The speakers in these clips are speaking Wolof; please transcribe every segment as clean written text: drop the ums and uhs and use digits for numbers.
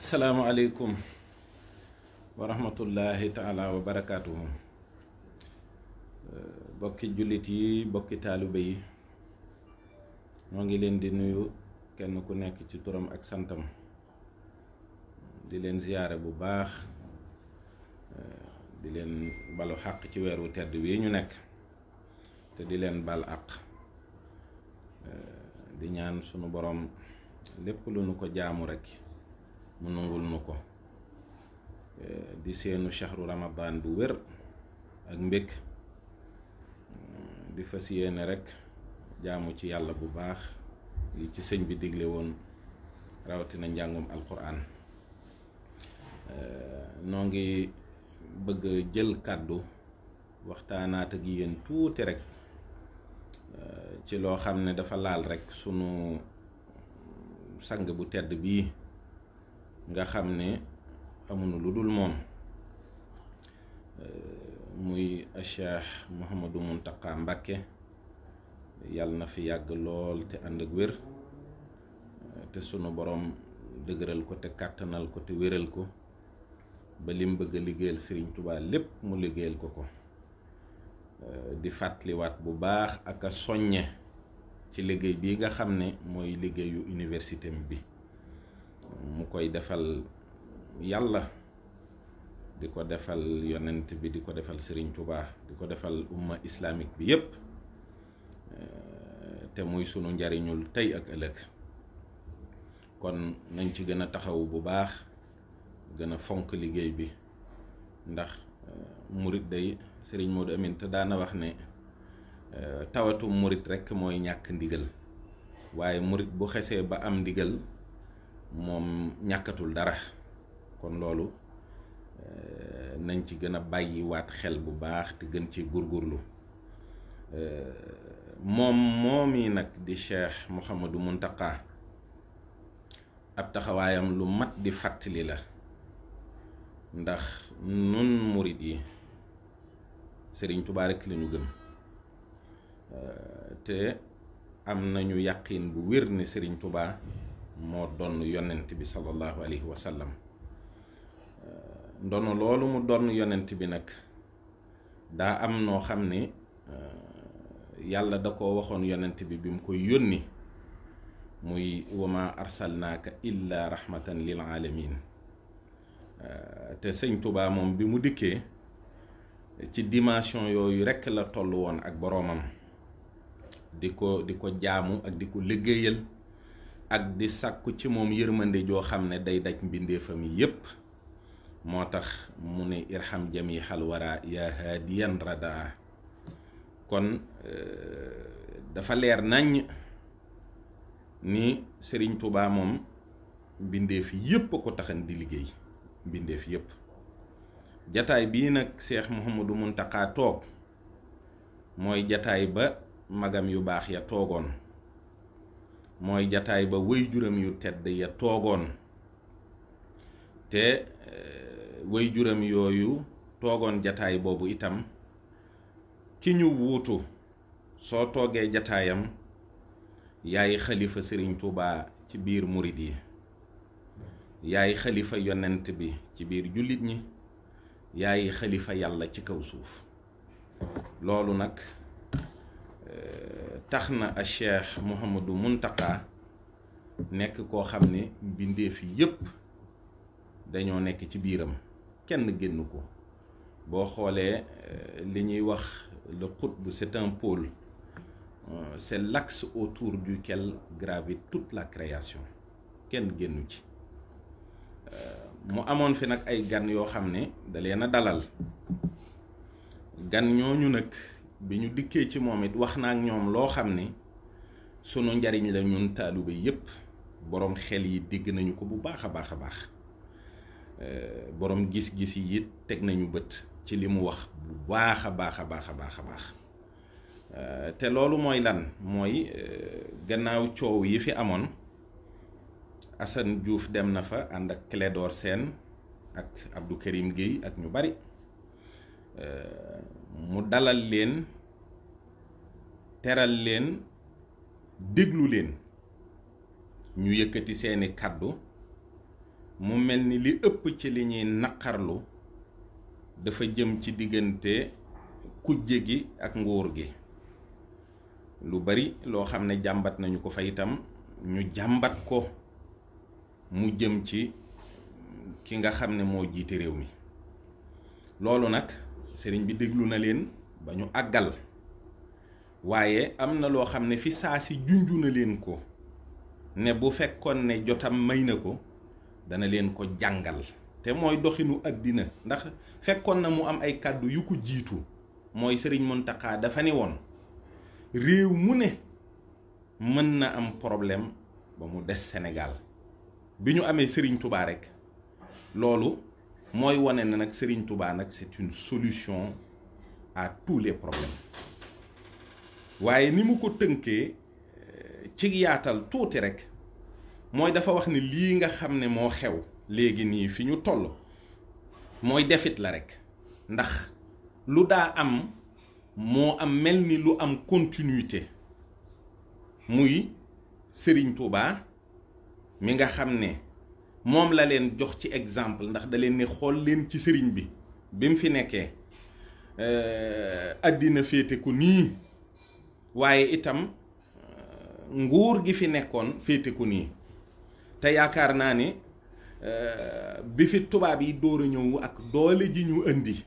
Assalamualaikum warahmatullahi taala wabarakatuh. Bokki julit yi, bokki taalibe yi, ñoo ngi leen di nuyu kenn ku nekk ci turam ak santam, di leen ziyaare bu baax, di leen balu xaq ci weeru tedd wi ñu nekk, te di leen bal àq, di ñaan sunu borom lépp lu nu ko jaamu rek mu nangul nu ko, di seenu shahru ramadan bu wér ak mbég, di fas yéene rek jaamu ci yàlla bu baax yi ci sëñ bi digle woon, rawatina njàngum alquran. Noo ngi bëgg jël kàddu waxtaanaat ak yéen tuuti rek ci loo xam ne dafa laal rek sunu sang bu tedd bii nga xam ne amuñu lu dul moom, muy Cheikh Mouhamadou Mountakha Mbacké, yàlla na fi yàgg lool te ànd ak wér, te sunu borom dëgëral ko te kàttanal ko te wéral ko ba lim bëgg a liggéeyal Serigne Touba lépp mu liggéeyal ko ko. Di fàttaliwaat bu baax ak a soññe ci liggéey bii nga xam ne mooy liggéeyu université bi, mu koy defal yàlla, di ko defal yonent bi, di ko defal Serigne Touba, di ko defal umma islamique bi yépp, te muy sunu njariñul tey ak ëllëg. Kon nañ ci gën a taxaw bu baax, gën a fonk liggéey bi, ndax murit day Serigne Modou Aminta daana wax ne tawatu murit rekk mooy ñàkk ndigal, waaye murit bu xesee ba am ndigal moom ñàkkatul dara. kon loolu nañ ci gën a bàyyiwaat xel bu baax te gën ci góorgóorlu. moomi nag di Cheikh Mouhamadou Mountakha, ab taxawaayam lu mat di fàttali la, ndax nun murit yi Serigne Touba rekk li ñu gëm, te am nañu yàqin bu wér ne Serigne Touba moo doon yonent bi sallallahu alayhi wa sallam. ndono loolu mu doon yonent bi nag daa am noo xam ne yàlla da ko waxoon yonent bi bi mu koy yónni, muy wama arsalnaaka illa rahmatan lil alamin. te sëñ Touba moom bi mu dikkee ci dimension yooyu rekk la toll woon ak boroomam, di ko jaamu ak di ko liggéeyal ak di sàkku ci moom yërmande joo xam ne day daj mbindeefam yi yépp. moo tax mu ne irham jamihal wara ya hadiyan radaa. kon dafa leer naññ ni Serigne Touba moom mbindeef yépp a ko taxan di liggéey, mbindeef yépp. jataay bii nag Cheikh Mouhamadou Mountakha toog mooy jataay ba magam yu baax ya toogoon, mooy jataay ba waajuram yu tedd ya toogoon, te waajuram yooyu toogoon jataay boobu itam ki ñu wuutu soo toogee jataayam yaay xalifa Serigne Touba ci biir murid yi, yaay xalifa yonent bi ci biir jullit ñi, yaay xalifa yàlla ci kaw suuf. loolu nag tax na a Cheikh Mouhamadou Mountakha nekk koo xam ne mbindeef yépp dañoo nekk ci biiram, kenn génn ko. boo xoolee li ñuy wax le qutb, c'est un pôle, c'est l'axe autour duquel gravite toute la création, kenn génnu ci. mu amoon fi nag ay gan yoo xam ne da leen a dalal. gan ñooñu nag bi ñu dikkee ci moom it wax na ak ñoom loo xam ne sunu njariñ la ñun taalibe yépp. boroom xel yi dégg nañu ko bu baax a baax a baax, boroom gis-gis yi it teg nañu bët ci li mu wax bu baax a baax a baax a baax a baax. te loolu mooy lan? mooy gannaaw coow yi fi amoon, Assane Diouf dem na fa ànd ak Clédor Sène ak Abdou Karim Gueye ak ñu bari, mu dalal leen, teral leen, déglu leen, ñu yëkkati seeni kàddu mu mel ni li ëpp ci li ñuy naqarlu dafa jëm ci diggante kujje gi ak nguur gi. lu bari loo xam ne jàmbat nañu ko fa itam ñu jàmbat ko mu jëm ci ki nga xam ne moo jiite réew mi. loolu nag sëriñ bi déglu na leen ba ñu àggal, waaye am na loo xam ne fi saa si junju na leen ko ne bu fekkoon ne jotam may na ko dana leen ko jàngal, te mooy doxinu àddina. ndax fekkoon na mu am ay kàddu yu ko jiitu, mooy sëriñ Mountakha dafa ne woon réew mu ne mën na am problème ba mu des Sénégal. bi ñu amee Serigne Touba rek loolu mooy wane na nag Serigne Touba nag c'est une solution à tous les problèmes. waaye ni mu ko tënkee ci yaatal tuuti rek mooy dafa wax ni lii nga xam ne moo xew léegi nii fi ñu toll mooy defit la rek, ndax lu daa am moo am mel ni lu am continuité. muy Serigne Touba mi nga xam ne moom la leen jox ci exemple, ndax da leen ne xool leen ci sëriñ bi mu fi nekkee àddina féete ko nii, waaye itam nguur gi fi nekkoon féete ko nii. te yaakaar naa ne bi fi tubaab yi door a ñëw ak doole ji ñu indi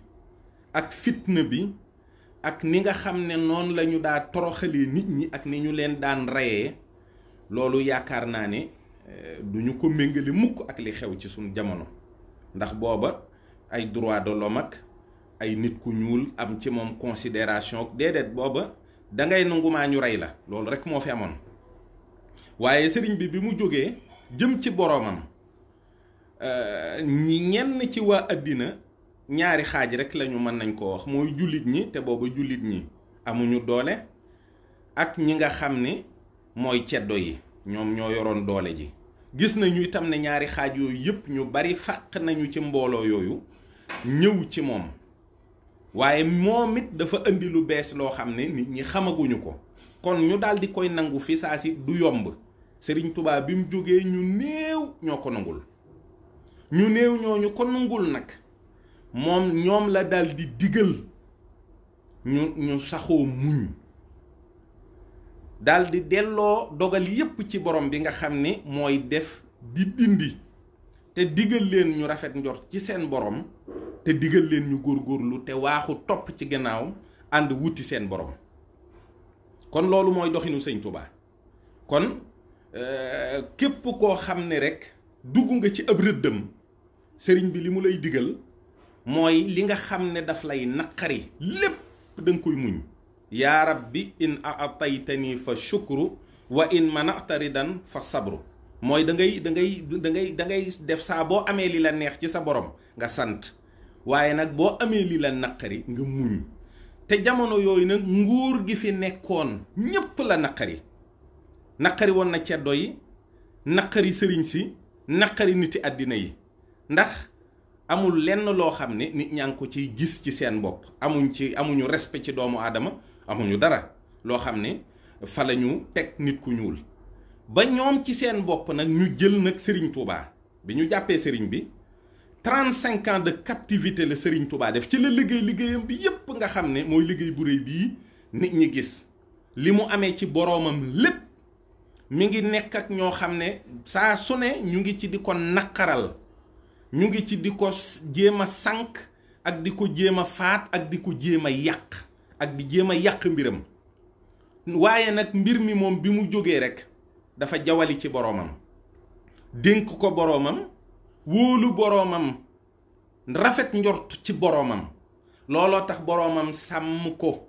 ak fitna bi ak ni nga xam ne noonu la ñu daa toroxalee nit ñi ak ni ñu leen daan reyee, loolu yaakaar naa ne du ñu ko méngale mukk ak li xew ci suñ jamono. ndax booba ay droit de l'homme ak ay nit ku ñuul am ci moom considération, déedéet, booba dangay nangu maa ñu rey la, loolu rek moo fi amoon. waaye sëriñ bi mu jógee jëm ci boroomam, ñenn ci waa àddina ñaari xaaj rek lañu mën nañ ko wax, mooy jullit ñi, te booba jullit ñi amuñu doole, ak ñi nga xam ne mooy ceddo yi, ñoom ñoo yoroon doole ji. gis nañu itam ne ñaari xaaj yooyu yëpp ñu bari fàq nañu ci mbooloo yooyu ñëw ci moom. waaye moom it dafa indi lu bees loo xam ne nit ñi xamaguñu ko, kon ñu daal di koy nangu fi saa si du yomb. Sëriñ Tuubaa bi mu jógee ñu néew ñoo ko nangul, ñu néew ñooñu ko nangul nag moom ñoom la daal di digal ñu saxoo muñ, daal di delloo dogal yépp ci borom bi nga xam ne mooy def di dindi, te digal leen ñu rafet njort ci seen borom, te digal leen ñu góorgóorlu te waaxu topp ci gannaaw ànd wuti seen borom. kon loolu mooy doxinu Sëñ Tuubaa. kon képp koo xam ne rek dugg nga ci ab rëddëm, sëriñ bi li mu lay digal mooy li nga xam ne daf lay naqari lépp danga koy muñ. yaa rabbi in aataytani fa shukru wa in manata ridan fa sabru. mooy da ngay def saa boo amee li la neex ci sa borom nga sant, waaye nag boo amee li la naqari nga muñ. te jamono yooyu nag nguur gi fi nekkoon ñépp la naqari woon na ceddo yi, naqari sëriñ si, naqari niti àddina yi. ndax amul lenn loo xam ne nit ñaa ngi ko ciy gis ci seen bopp, amuñu respect ci doomu aadama, amuñu dara loo xam ne fa la ñu teg nit ku ñuul. ba ñoom ci seen bopp nag ñu jël nag Serigne Touba bi ñu jàppee Serigne bi 35 ans de captivité la Serigne Touba def ci la liggéeyam bi yépp nga xam ne mooy liggéey bu réy bii nit ñi gis li mu amee ci boroomam lépp. mi ngi nekk ak ñoo xam ne saa su ne ñu ngi ci di ko naqaral, ñu ngi ci di ko jéem a sànq ak di ko jéem a faat ak di ko jéem a yàq ak di jéem a yàq mbiram. waaye nag mbir mi moom bi mu jógee rek dafa jawali ci boroomam, dénk ko boroomam, wóolu boroomam, rafet njort ci boroomam. looloo tax boroomam sàmm ko,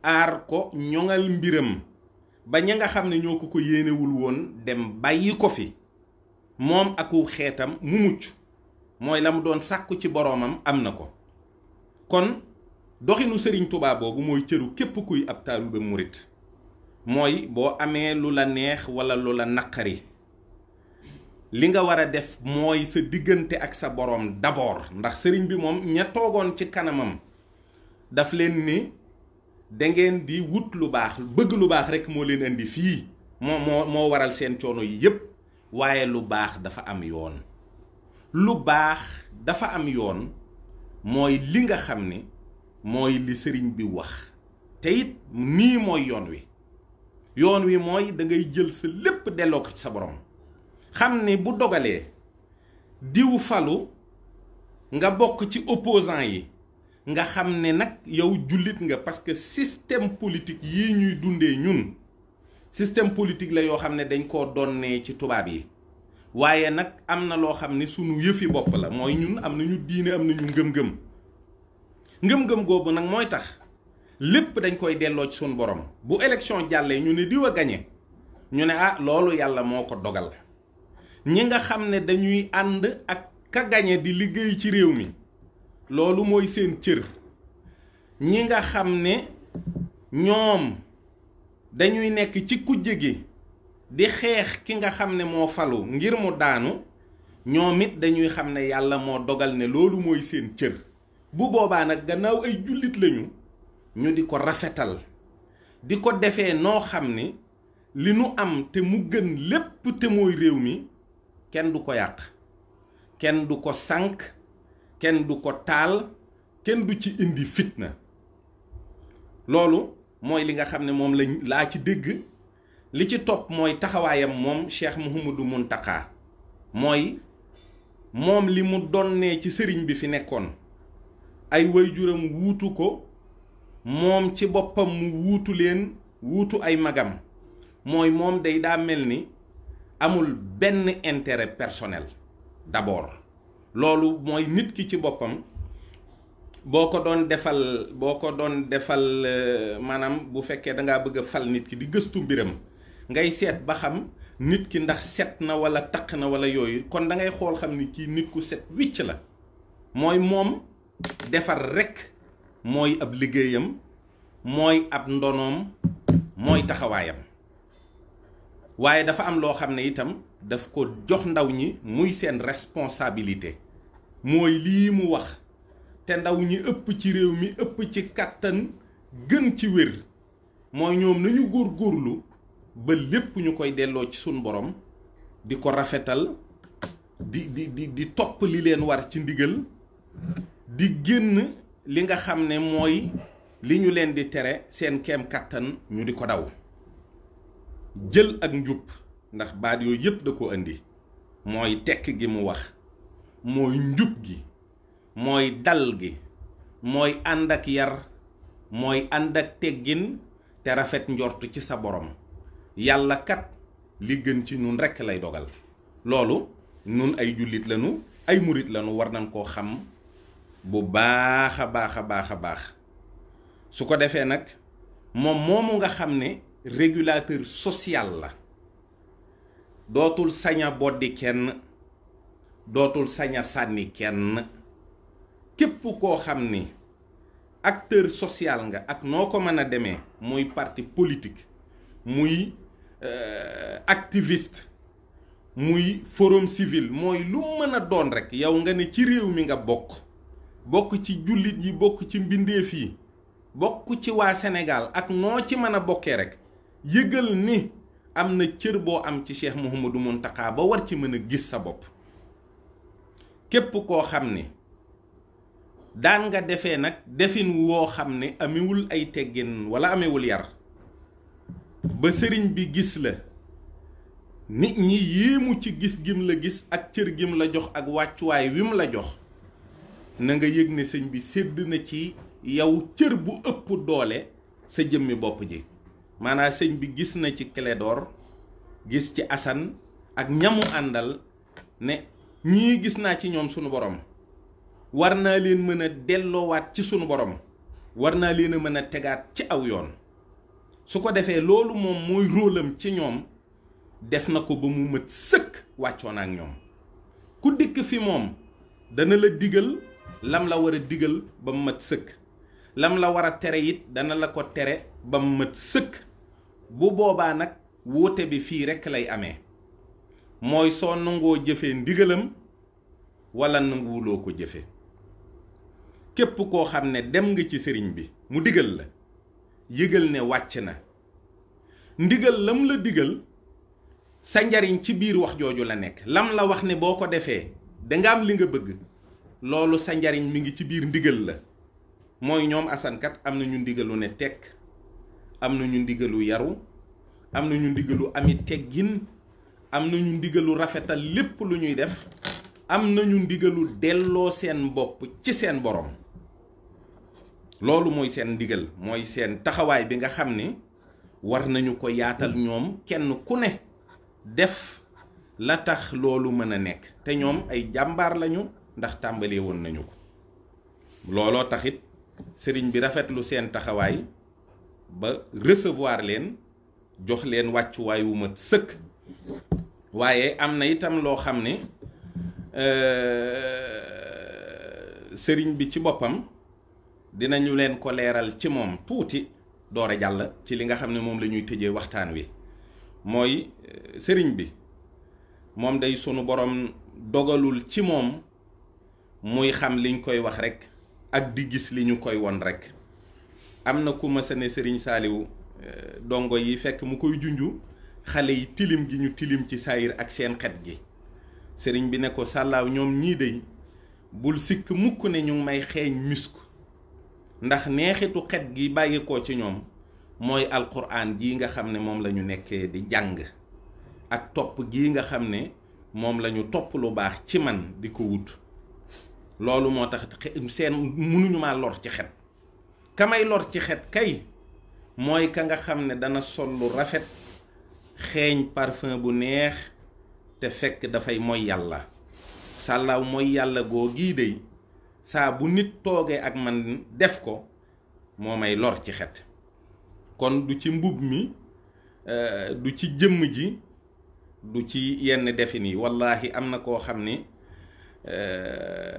aar ko, ñoŋal mbiram ba ña nga xam ne ñoo ko yéenewul woon dem bàyyi ko fi, moom aku xeetam mu mucc. mooy la mu doon sàkku ci boroomam am na ko. kon doxinu Sëriñ Tuubaa boobu mooy cëru képp kuy ab taalibe murit. mooy boo amee lu la neex walla lu la naqari, li nga war a def mooy sa diggante ak sa boroom d'abord. ndax sëriñ bi moom ña toogoon ci kanamam daf leen ni dangeen di wut lu baax, bëgg lu baax rekk moo leen indi fii, moo waral seen coono yi yépp. waaye lu baax dafa am yoon, lu baax dafa am yoon mooy li nga xam ne mooy li sëriñ bi wax te it nii mooy yoon wi mooy da ngay jël sa lépp delloo ko ci sa borom xam ne bu dogalee diw falu nga bokk ci opposant yi nga xam ne nag yow jullit nga parce que système politique yi ñuy dundee ñun système politique la yoo xam ne dañ koo donnee ci tubaab yi waaye nag am na loo xam ne sunu yëfi bopp la mooy ñun am nañu diine am nañu ngëm-ngëm googu nag mooy tax lépp dañ koy delloo ci sunu borom bu élection jàllee ñu ne diw a gañe ñu ne ah loolu yàlla moo ko dogal ñi nga xam ne dañuy ànd ak ka gañe di liggéey ci réew mi loolu mooy seen cër ñi nga xam ne ñoom dañuy nekk ci kujje gi di xeex ki nga xam ne moo falu ngir mu daanu ñoom it dañuy xam ne yàlla moo dogal ne loolu mooy seen cër bu boobaa nag gannaaw ay jullit lañu ñu di ko rafetal di ko defee noo xam ne li nu am te mu gën lépp te mooy réew mi kenn du ko yàq kenn du ko sànk kenn du ko taal kenn du ci indi fitna loolu mooy li nga xam ne moom laa ci dégg li ci topp mooy taxawaayam moom Cheikh Mouhamadou Mountakha mooy moom li mu donnee ci sëriñ bi fi nekkoon ay waajuram wuutu ko moom ci boppam mu wuutu leen wuutu ay magam mooy moom day daa mel ni amul benn intérêt personnel d'abord loolu mooy nit ki ci boppam boo ko doon defal maanaam bu fekkee da ngaa bëgg a fal nit ki di gëstu mbiram ngay seet ba xam nit ki ndax set na wala taq na wala yooyu kon da ngay xool xam ni kii nit ku set wicc la mooy moom defar rekk mooy ab liggéeyam mooy ab ndonoom mooy taxawaayam waaye dafa am loo xam ne itam daf ko jox ndaw ñi muy seen responsabilité mooy lii mu wax te ndaw ñi ëpp ci réew mi ëpp ci kàttan gën ci wér mooy ñoom nañu góorgóorlu ba lépp ñu koy delloo ci sun borom di ko rafetal di topp li leen war ci ndigal di génn li nga xam ne mooy li ñu leen di tere seen keem kàttan ñu di ko daw jël ak njub ndax baat yooyu yépp da ko indi mooy tekk gi mu wax mooy njub gi mooy dal gi mooy ànd ak yar mooy ànd ak teggin te rafet njort ci sa borom yàlla kat li gën ci nun rekk lay dogal loolu nun ay jullit lañu ay murit lañu war nañ koo xam bu baax a baax su ko defee nag moom moomu nga xam ne régulateur social la dootul sañ a boddi kenn dootul sañ a sànni kenn képp koo xam ni acteur social nga ak noo ko mën a demee muy parti politique muy activiste muy forum civil mooy lu mën a doon rekk yow nga ne ci réew mi nga bokk ci jullit yi bokk ci mbindeef yi bokk ci waa Sénégal ak noo ci mën a bokkee rekk yëgal ni am na cër boo am ci Cheikh Mouhamadou Mountakha ba war ci mën a gis sa bopp képp koo xam ni daan nga defee nag defin woo xam ne amewul ay teggin walla amewul yar ba sëriñ bi gis la nit ñi yéemu ci gis gim la gis ak cër gim la jox ak wàccuwaay wi mu la jox na nga yëg ne sëñ bi sédd na ci yow cër bu ëpp doole sa jëmmi bopp ji maanaam sëñ bi gis na ci Clédor gis ci Assane ak ñamu àndal ne ñii gis naa ci ñoom sunu borom war naa leen mën a delloowaat ci sunu borom war naa leen a mën a tegaat ci aw yoon su ko defee loolu moom mooy róolam ci ñoom def na ko ba mu mët sëkk wàccoon ak ñoom ku dikk fi moom dana la digal lam la war a digal ba mu mët sëkk lam la war a tere it dana la ko tere ba mu mët sëkk bu boobaa nag wuute bi fii rekk lay amee mooy soo nangoo jëfee ndigalam walla nanguwuloo ko jëfe képp koo xam ne dem nga ci sëriñ bi mu digal la yëgal ne wàcc na ndigal lam la digal sa njariñ ci biir wax jooju la nekk lam la wax ne boo ko defee danga am li nga bëgg loolu sa njariñ mi ngi ci biir ndigal la mooy ñoom asankat am na ñu ndigalu ne tekk am na ñu ndigalu yaru am na ñu ndigalu ami teggin am na ñu ndigalu rafetal lépp lu ñuy def am na ñu ndigalu delloo seen bopp ci seen borom loolu mooy seen ndigal mooy seen taxawaay bi nga xam ni war nañu ko yaatal ñoom kenn ku ne def la tax loolu mën a nekk te ñoom ay jàmbaar lañu ndax tàmbalee woon nañu ko looloo taxit sëriñ bi rafetlu seen taxawaay ba recevoir leen jox leen wàccuwaay wu mat sëkk waaye am na itam loo xam ne sëriñ bi ci boppam dinañu leen ko leeral ci moom tuuti door a jàll ci li nga xam ne moom la ñuy tëjee waxtaan wi mooy sëriñ bi moom day sunu borom dogalul ci moom muy xam liñ koy wax rekk ak di gis li ñu koy won rekk am na ku ma sa ne sëriñ Saaliwu dongo yi fekk mu koy junju xale yi tilim gi ñu tilim ci saayir ak seen xet gi sëriñ bi ne ko sàllaaw ñoom ñii dey bul sikk mukk ne ñu ngi may xeeñ misk ndax neexitu xet gi bàyyikoo ci ñoom mooy alquran ji nga xam ne moom la ñu nekkee di jàng ak topp gi nga xam ne moom la ñu topp lu baax ci man di ko wut loolu moo tax seen mënuñu maa lor ci xet ka may lor ci xet kay mooy ka nga xam ne dana sol lu rafet xeeñ parfum bu neex te fekk dafay mooy yàlla sàllaaw mooy yàlla goo gii dey saa bu nit toogee ak man def ko moo may lor ci xet kon du ci mbub mi du ci jëmm ji du ci yenn defin yi wallaahi am na koo xam ni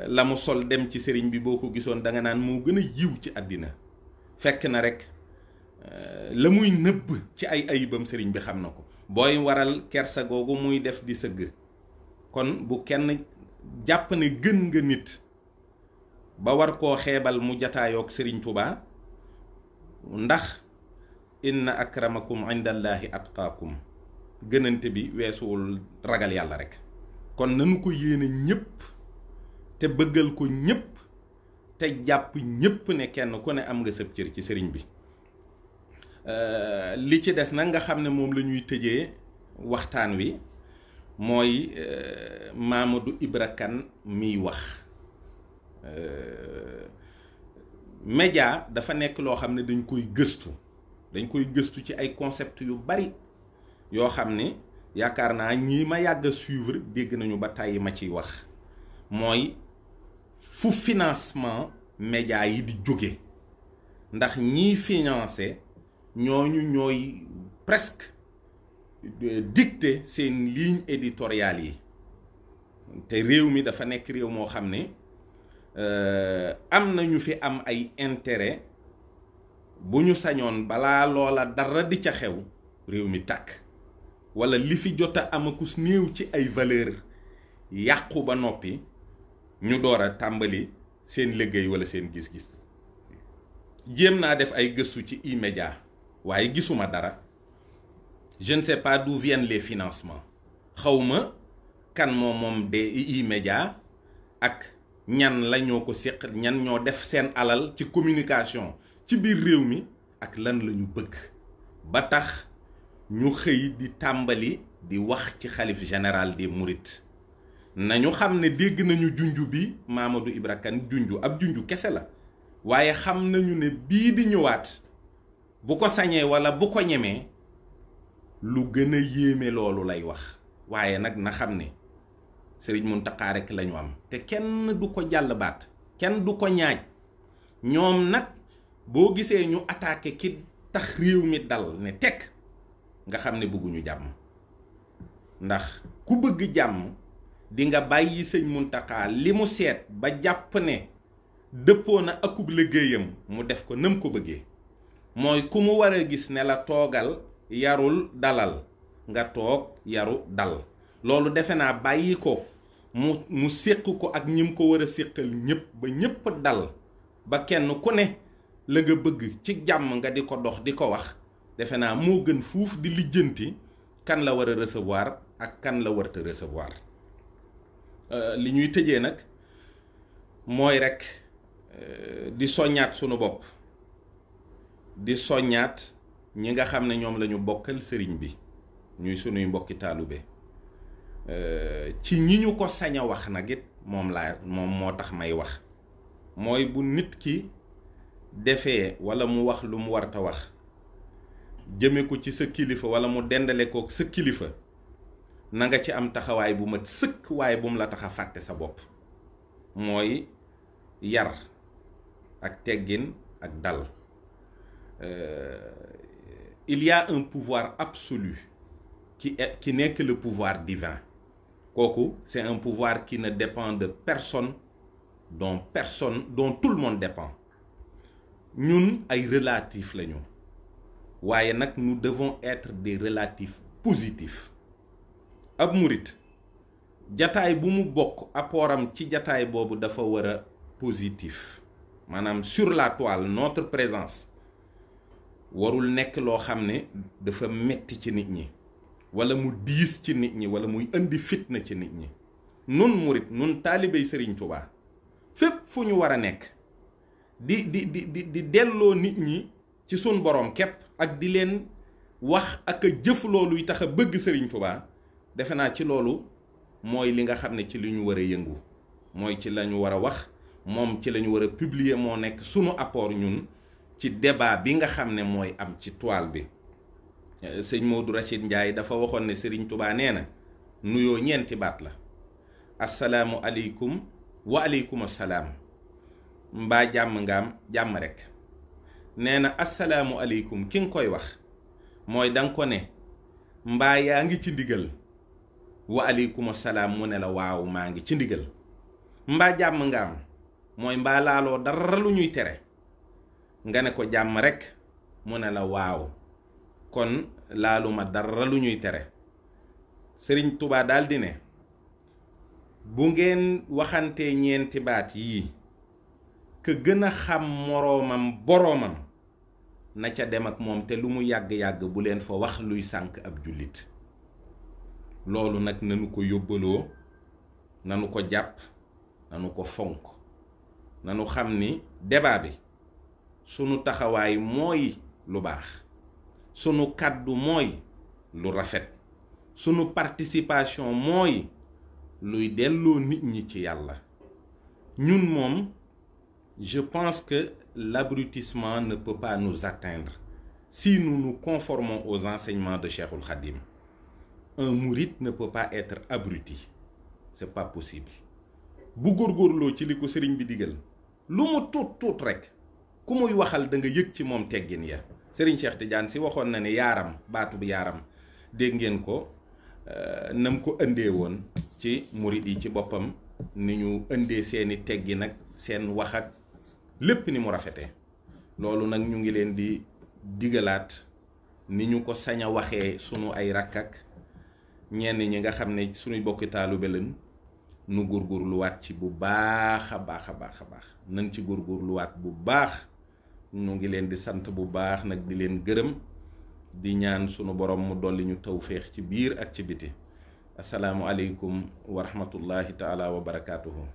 la mu sol dem ci sëriñ bi boo ko gisoon da nga naan moo gën a yiw ci àddina fekk na rek la muy nëbb ci ay ayibam sëriñ bi xam na ko booy waral kersa googu muy def di sëgg kon bu kenn jàpp ne gën nga nit ba war koo xeebal mu jataayoog sëriñ Tuubaa ndax inna akramakum indallahi atqaakum gënante bi weesuwul ragal yàlla rek kon nanu ko yéene ñépp te bëggal ko ñépp te jàpp ñépp ne kenn ku ne am nga sëb cër ci sëriñ bi li ci des nag nga xam ne moom la ñuy tëjee waxtaan wi mooy Mamadou Ibra Kane miy wax média dafa nekk loo xam ne dañ koy gëstu ci ay concept yu bari yoo xam ne yaakaar naa ñi ma yàgg a suivre dégg nañu ba tàyyi ma ciy wax mooy fu financement média yi di jóge ndax ñiy financé ñooñu ñooy presque dicter seen ligne éditoriale yi te réew mi dafa nekk réew moo xam ne am na ñu fi am ay intérêt bu ñu sañoon balaa loola dara di ca xew réew mi tàkk walla li fi jot a amakus néew ci ay valeur yàqu ba noppi ñu door a tàmbali seen liggéey walla seen gis-gis jéem naa def ay gëstu ci E-Media waaye gisuma dara je ne sais pas d'où viennent les financements xawma kan moom des E-Media ak ñan la ñoo ko séq ñan ñoo def seen alal ci communication ci biir réew mi ak lan la ñu bëgg ba tax ñu xëy di tàmbali di wax ci xalif général des mourides nañu xam ne dégg nañu junju bi Mamadou Ibra Kane junju ab junju kese la waaye xam nañu ne bii di ñëwaat bu ko sañee walla bu ko ñemee lu gën a yéeme loolu lay wax waaye nag na xam ne Sëriñ Muntaxa rekk lañu am te kenn du ko jàll baat kenn du ko ñaaj ñoom nag boo gisee ñu attaqué ki tax réew mi dal ne tekk nga xam ne bëgguñu jàmm ndax ku bëgg jàmm di nga bàyyi Sëñ Muntaxa li mu seet ba jàpp ne dëppoo na akub liggéeyam mu def ko nam ko bëggee mooy ku mu war a gis ne la toogal yarul dalal nga toog yaru dal loolu defe naa bàyyi ko mu séq ko ak ñim ko war a séqal ñépp ba ñépp dal ba kenn ku ne la nga bëgg ci jàmm nga di ko dox di ko wax defe naa moo gën fuuf di lijjanti kan la war a recevoir ak kan la warta recevoir li ñuy tëjee nag mooy rek di soññaat sunu bopp, di soññaat ñi nga xam ne ñoom la ñu bokkal sëriñ bi ñuy sunuy mbokki taalube ci ñi ñu ko sañ a wax nag it moom moo tax may wax. mooy bu nit ki defee walla mu wax lu mu warta wax jëme ko ci sa kilifa walla mu dendale ko sa kilifa, na nga ci am taxawaay bu mat sëkk, waaye bu mu la tax a fàtte sa bopp. mooy yar ak teggin ak dal. Il y a un pouvoir absolu qui n'est que le pouvoir divin. kooku c'est un pouvoir qui ne dépend de personne, dont tout le monde dépend. ñun ay relatifs lañu, waaye nag nous devons être des relatifs positifs. ab murit jataay bu mu bokk apportam ci jataay boobu dafa war a positif. maanaam sur la toile notre présence warul nekk loo xam ne dafa metti ci nit ñi, wala mu diis ci nit ñi, wala muy indi fitna ci nit ñi. nun murit, nun taalibey Sëriñ Tuubaa, fépp fu ñu war a nekk di delloo nit ñi ci sun boroom képp, ak di leen wax ak a jëf looluy tax a bëgg Sëriñ Tuubaa, defe naa ci loolu mooy li nga xam ne ci li ñu war a yëngu, mooy ci la ñu war a wax, moom ci la ñu war a publier, moo nekk sunu apport ñun ci débat bi nga xam ne mooy am ci toile bi. sëñ Modou Rachid Ndiaye dafa waxoon ne Sëriñ Tuubaa nee na nuyoo ñeenti baat la: asalaamu aleykum wa aleykum assalaam, mbaa jàmm ngaam, jàmm rek. nee na asalaamu aleykum ki nga koy wax mooy danga ko ne mbaa yaa ngi ci ndigal, wa aleykum assalaam mu ne la waaw maa ngi ci ndigal. mbaa jàmm ngaam mooy mbaa laaloo dara lu ñuy tere, nga ne ko jàmm rek mu ne la waaw kon laaluma dara lu ñuy tere. Sëriñ Tuubaa daldi ne bu ngeen waxantee ñeenti baat yii, ka gën a xam moroomam boroomam na ca dem ak moom, te lu mu yàgg-yàgg bu leen fa wax luy sànk ab jullit. loolu nag nanu ko yóbbaloo, nanu ko jàpp, nanu ko fonk, nanu xam ni débat bi sunu taxawaay mooy lu baax, sunu kàddu mooy lu rafet, sunu participation mooy luy delloo nit ñi ci yàlla. ñun moom je pense que l'abrutissement ne peut pas nous atteindre si nous nous conformons aux enseignements de Cheikhoul Khadim. Un mouride ne peut pas être abruti, c'est pas possible. bu góorgóorloo ci li ko sëriñ bi digal, lu mu tuut rek ku muy waxal da nga yëg ci moom teggin ya. Sëriñ Cheikh Tidiane si waxoon na ne yaaram, baatu bi yaaram dégg ngeen ko nam ko indee woon ci murid yi ci boppam, ni ñu indee seeni teggi nag seen wax ak lépp ni mu rafetee. loolu nag ñu ngi leen di digalaat ni ñu ko sañ a waxee sunu ay rakk ak ñenn ñi nga xam ne sunuy bokki taalibe lañ, nu góorgóorluwaat ci bu baax a baax a baax a baax. nañ ci góorgóorluwaat bu baax. ñu ngi leen di sant bu baax nag, di leen gërëm, di ñaan sunu borom mu dolli ñu tawféex ci biir ak ci biti. asalaamu aleykum wa rahmatullahi taala wa barakaatuhu.